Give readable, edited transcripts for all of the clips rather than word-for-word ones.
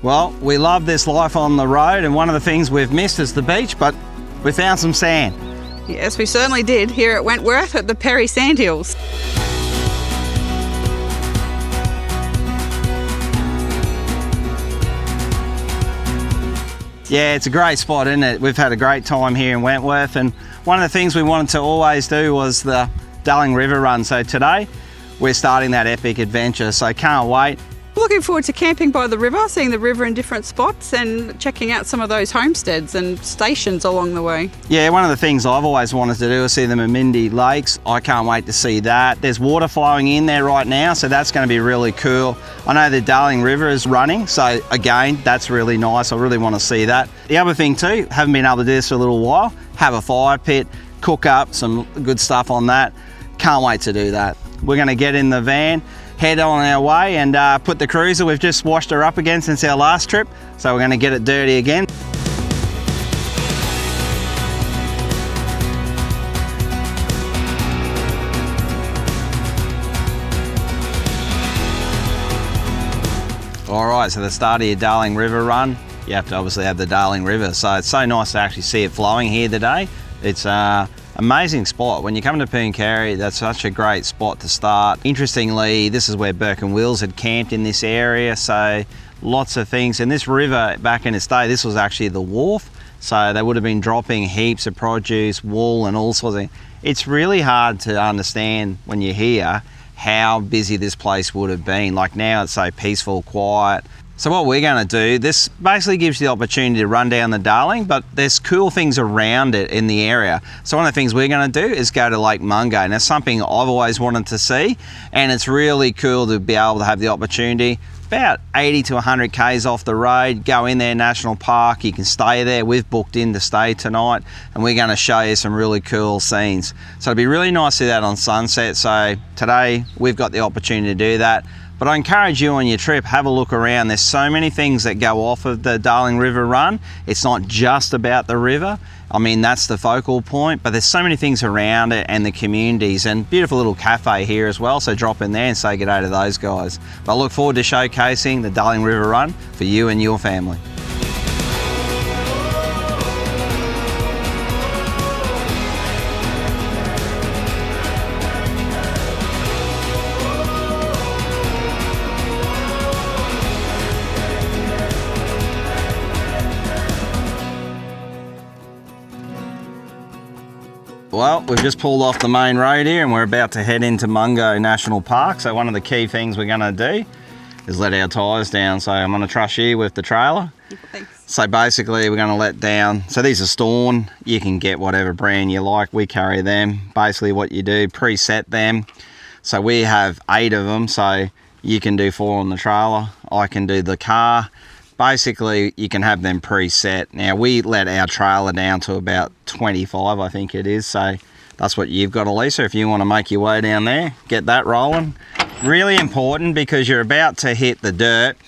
Well, we love this life on the road, and one of the things we've missed is the beach, but we found some sand. Yes, we certainly did here at Wentworth at the Perry Sandhills. Yeah, it's a great spot, isn't it? We've had a great time here in Wentworth, and one of the things we wanted to always do was the Darling River Run. So today we're starting that epic adventure, so can't wait. Looking forward to camping by the river, seeing the river in different spots and checking out some of those homesteads and stations along the way. Yeah, one of the things I've always wanted to do is see the Manindi Lakes. I can't wait to see that. There's water flowing in there right now, so that's going to be really cool. I know the Darling River is running, so again, that's really nice. I really want to see that. The other thing too, haven't been able to do this for a little while, have a fire pit, cook up some good stuff on that. Can't wait to do that. We're going to get in the van, head on our way, and put the cruiser we've just washed her up again since our last trip, so we're going to get it dirty again. Alright, so the start of your Darling River run, you have to obviously have the Darling River, so it's so nice to actually see it flowing here today. It's amazing spot. When you come to Pooncarie, that's such a great spot to start. Interestingly, this is where Bourke and Wills had camped in this area, so lots of things. And this river, back in its day, this was actually the wharf, so they would have been dropping heaps of produce, wool and all sorts of things. It's really hard to understand when you're here how busy this place would have been. Like now it's so peaceful, quiet. So what we're going to do, this basically gives you the opportunity to run down the Darling, but there's cool things around it in the area. So one of the things we're going to do is go to Lake Mungo, and that's something I've always wanted to see, and it's really cool to be able to have the opportunity. About 80 to 100 k's off the road, go in there, National Park, you can stay there. We've booked in to stay tonight, and we're going to show you some really cool scenes. So it'd be really nice to see that on sunset. So today we've got the opportunity to do that. But I encourage you on your trip, have a look around. There's so many things that go off of the Darling River Run. It's not just about the river. I mean, that's the focal point, but there's so many things around it and the communities, and beautiful little cafe here as well. So drop in there and say good day to those guys. But I look forward to showcasing the Darling River Run for you and your family. Well, we've just pulled off the main road here and we're about to head into Mungo National Park. So one of the key things we're going to do is let our tyres down. So I'm going to trust you with the trailer. Thanks. So basically we're going to let down, so these are Storn. You can get whatever brand you like, we carry them. Basically what you do, preset them. So we have 8 of them, so you can do 4 on the trailer, I can do the car. Basically, you can have them preset. Now, we let our trailer down to about 25, I think it is. So that's what you've got, Elisa. If you want to make your way down there, get that rolling. Really important because you're about to hit the dirt.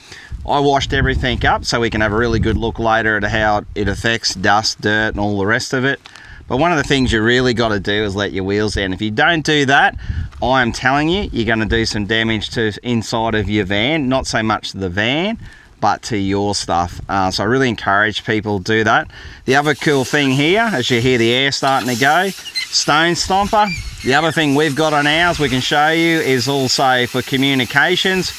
I washed everything up so we can have a really good look later at how it affects dust, dirt, and all the rest of it. But one of the things you really got to do is let your wheels down. If you don't do that, I am telling you, you're going to do some damage to inside of your van. Not so much the van, but to your stuff. So I really encourage people to do that. The other cool thing here, as you hear the air starting to go, Stone Stomper. The other thing we've got on ours we can show you is also for communications.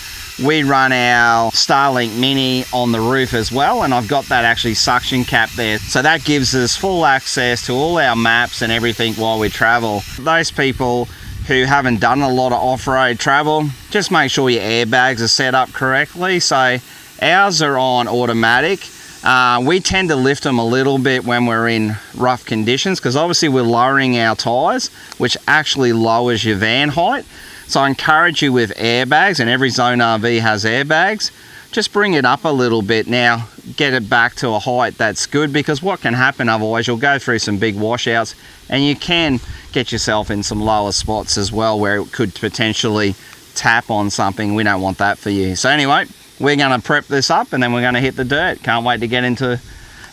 We run our Starlink Mini on the roof as well, and I've got that actually suction cap there. So that gives us full access to all our maps and everything while we travel. Those people who haven't done a lot of off-road travel, just make sure your airbags are set up correctly. So ours are on automatic. We tend to lift them a little bit when we're in rough conditions because obviously we're lowering our tyres, which actually lowers your van height. So I encourage you with airbags, and every Zone RV has airbags. Just bring it up a little bit now, get it back to a height that's good, because what can happen otherwise, you'll go through some big washouts and you can get yourself in some lower spots as well where it could potentially tap on something. We don't want that for you. So anyway, we're going to prep this up and then we're going to hit the dirt. Can't wait to get into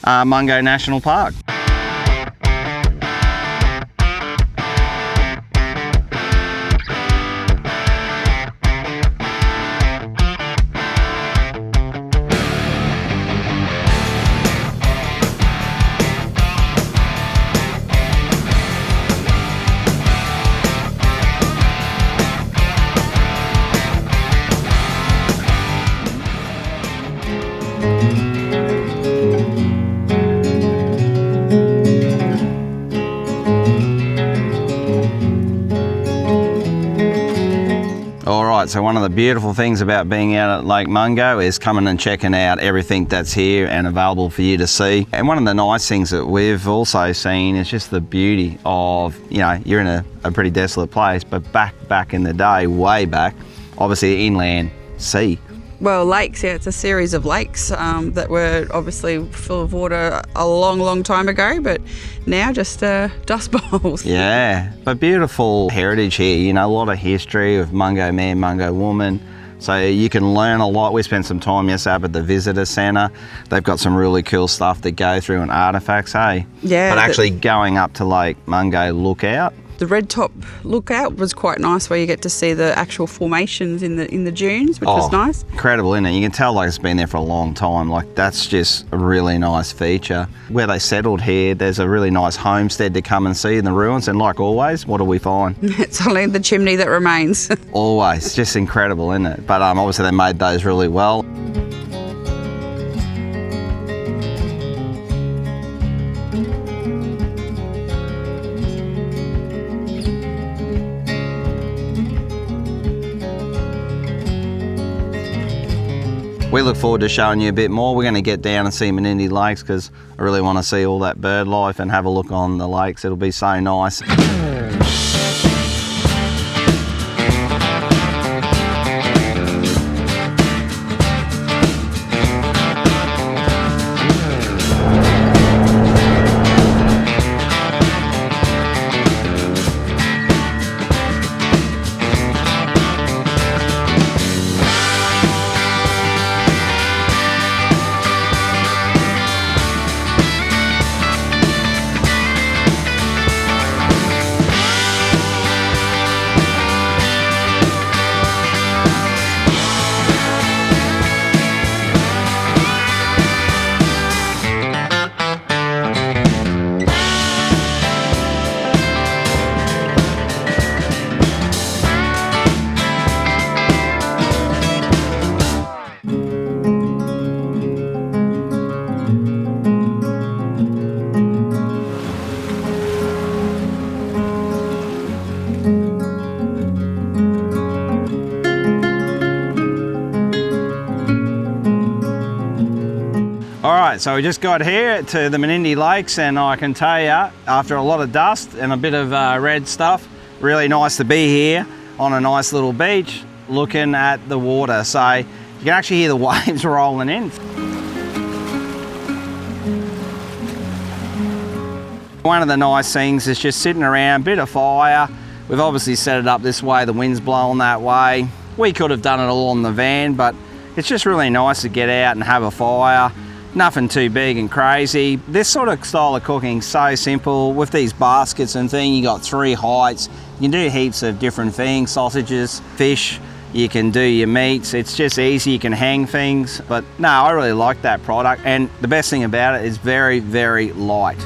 Mungo National Park. Alright, so one of the beautiful things about being out at Lake Mungo is coming and checking out everything that's here and available for you to see. And one of the nice things that we've also seen is just the beauty of, you know, you're in a pretty desolate place, but back in the day, way back, obviously inland sea. Well, lakes, yeah, it's a series of lakes that were obviously full of water a long time ago, but now just dust bowls. Yeah, but beautiful heritage here, you know, a lot of history of Mungo man, Mungo woman. So you can learn a lot. We spent some time yesterday up at the visitor centre. They've got some really cool stuff to go through and artefacts, hey? Yeah. But actually going up to Lake Mungo Lookout. The Red Top Lookout was quite nice, where you get to see the actual formations in the dunes, which was nice. Incredible, isn't it? You can tell like it's been there for a long time. Like that's just a really nice feature. Where they settled here, there's a really nice homestead to come and see in the ruins. And like always, what do we find? It's only the chimney that remains. Always, just incredible, isn't it? But obviously they made those really well. We look forward to showing you a bit more. We're going to get down and see Manindi Lakes because I really want to see all that bird life and have a look on the lakes. It'll be so nice. Alright, so we just got here to the Manindi Lakes, and I can tell you, after a lot of dust and a bit of red stuff, really nice to be here on a nice little beach looking at the water. So you can actually hear the waves rolling in. One of the nice things is just sitting around, bit of fire. We've obviously set it up this way, the wind's blowing that way. We could have done it all on the van, but it's just really nice to get out and have a fire. Nothing too big and crazy. This sort of style of cooking is so simple. With these baskets and thing, you got 3 heights. You can do heaps of different things, sausages, fish, you can do your meats. It's just easy, you can hang things. But no, I really like that product, and the best thing about it is very, very light.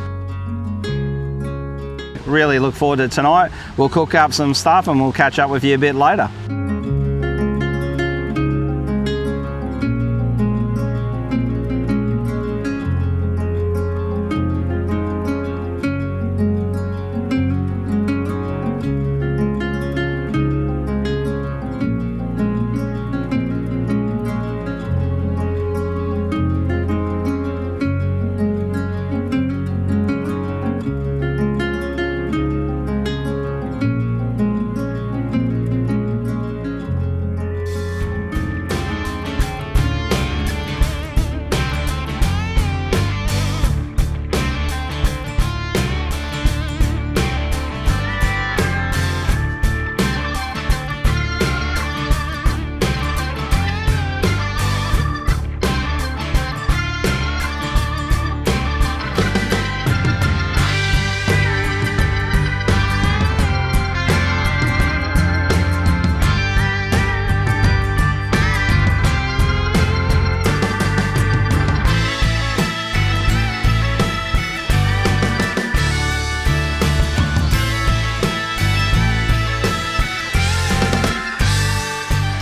Really look forward to tonight. We'll cook up some stuff and we'll catch up with you a bit later.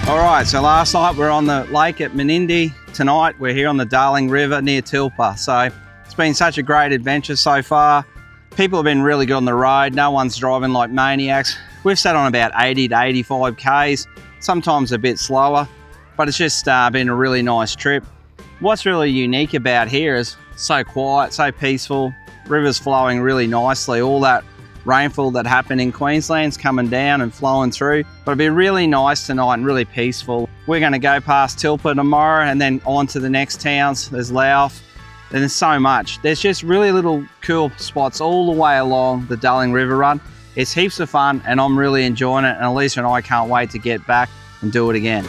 Alright, so last night we were on the lake at Menindee. tonight we're here on the Darling River near Tilpa. So it's been such a great adventure so far. People have been really good on the road. No one's driving like maniacs. We've sat on about 80 to 85 Ks, sometimes a bit slower, but it's just been a really nice trip. What's really unique about here is so quiet, so peaceful. River's flowing really nicely. All that rainfall that happened in Queensland's coming down and flowing through. But it'll be really nice tonight and really peaceful. We're going to go past Tilpa tomorrow and then on to the next towns. There's Louth. And there's so much. There's just really little cool spots all the way along the Darling River run. It's heaps of fun and I'm really enjoying it, and Elisa and I can't wait to get back and do it again.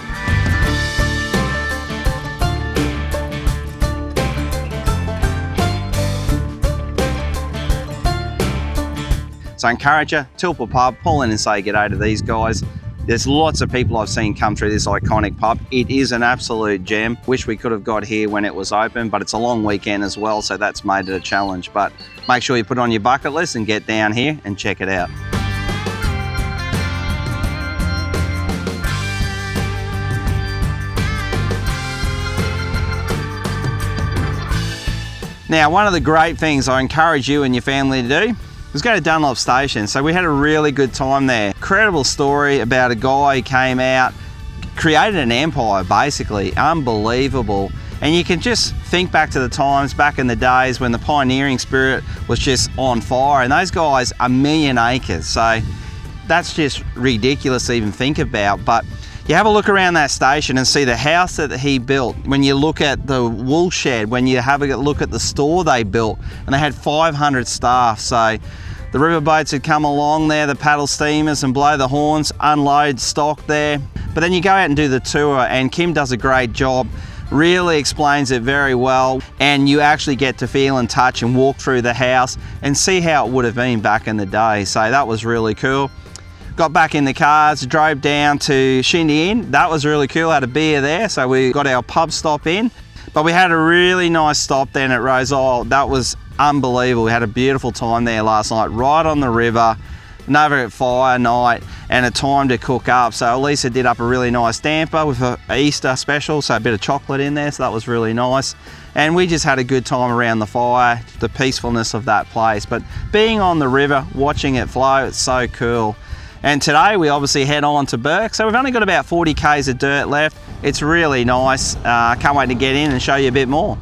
So I encourage you, Tilpa Pub, pull in and say g'day to these guys. There's lots of people I've seen come through this iconic pub. It is an absolute gem. Wish we could have got here when it was open, but it's a long weekend as well, so that's made it a challenge. But make sure you put it on your bucket list and get down here and check it out. Now, one of the great things I encourage you and your family to do is go to Dunlop Station. So we had a really good time there. Incredible story about a guy who came out, created an empire basically, unbelievable. And you can just think back to the times back in the days when the pioneering spirit was just on fire, and those guys, 1 million acres. So that's just ridiculous to even think about. But you have a look around that station and see the house that he built. When you look at the wool shed, when you have a look at the store they built, and they had 500 staff. So the riverboats would come along there, the paddle steamers, and blow the horns, unload stock there. But then you go out and do the tour, and Kim does a great job, really explains it very well, and you actually get to feel and touch and walk through the house and see how it would have been back in the day. So that was really cool. Got back in the cars, drove down to Shindy Inn. That was really cool, had a beer there, so we got our pub stop in. But we had a really nice stop then at Rose Isle. That was unbelievable. We had a beautiful time there last night, right on the river, another fire night, and a time to cook up. So Elisa did up a really nice damper with an Easter special, so a bit of chocolate in there, so that was really nice. And we just had a good time around the fire, the peacefulness of that place. But being on the river, watching it flow, it's so cool. And today we obviously head on to Bourke. So we've only got about 40 Ks of dirt left. It's really nice. Can't wait to get in and show you a bit more.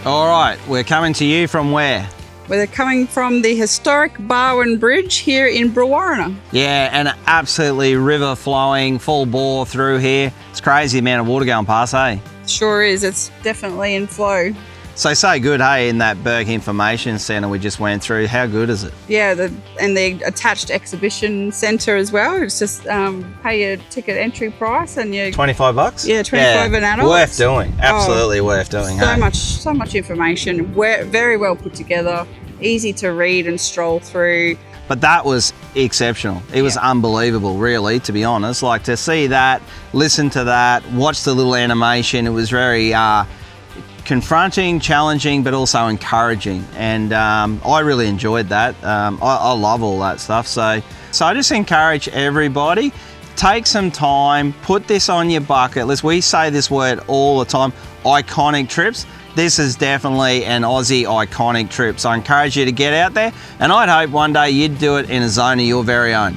All right, we're coming to you from where? We're coming from the historic Barwon Bridge here in Brewarrina. Yeah, and absolutely river flowing, full bore through here. It's crazy amount of water going past, hey? Sure is, it's definitely in flow. So good, hey, in that Bourke Information Centre we just went through. How good is it? Yeah, and the attached exhibition centre as well. It's just pay your ticket entry price and you... $25? Yeah, 25 an adult. Worth doing, absolutely worth doing. So much information, very well put together, easy to read and stroll through. But that was exceptional. It was unbelievable, really, to be honest. Like, to see that, listen to that, watch the little animation, it was very... confronting, challenging, but also encouraging, and I really enjoyed that. I love all that stuff, so I just encourage everybody, take some time, put this on your bucket list. We say this word all the time, iconic trips. This is definitely an Aussie iconic trip, so I encourage you to get out there, and I'd hope one day you'd do it in a zone of your very own.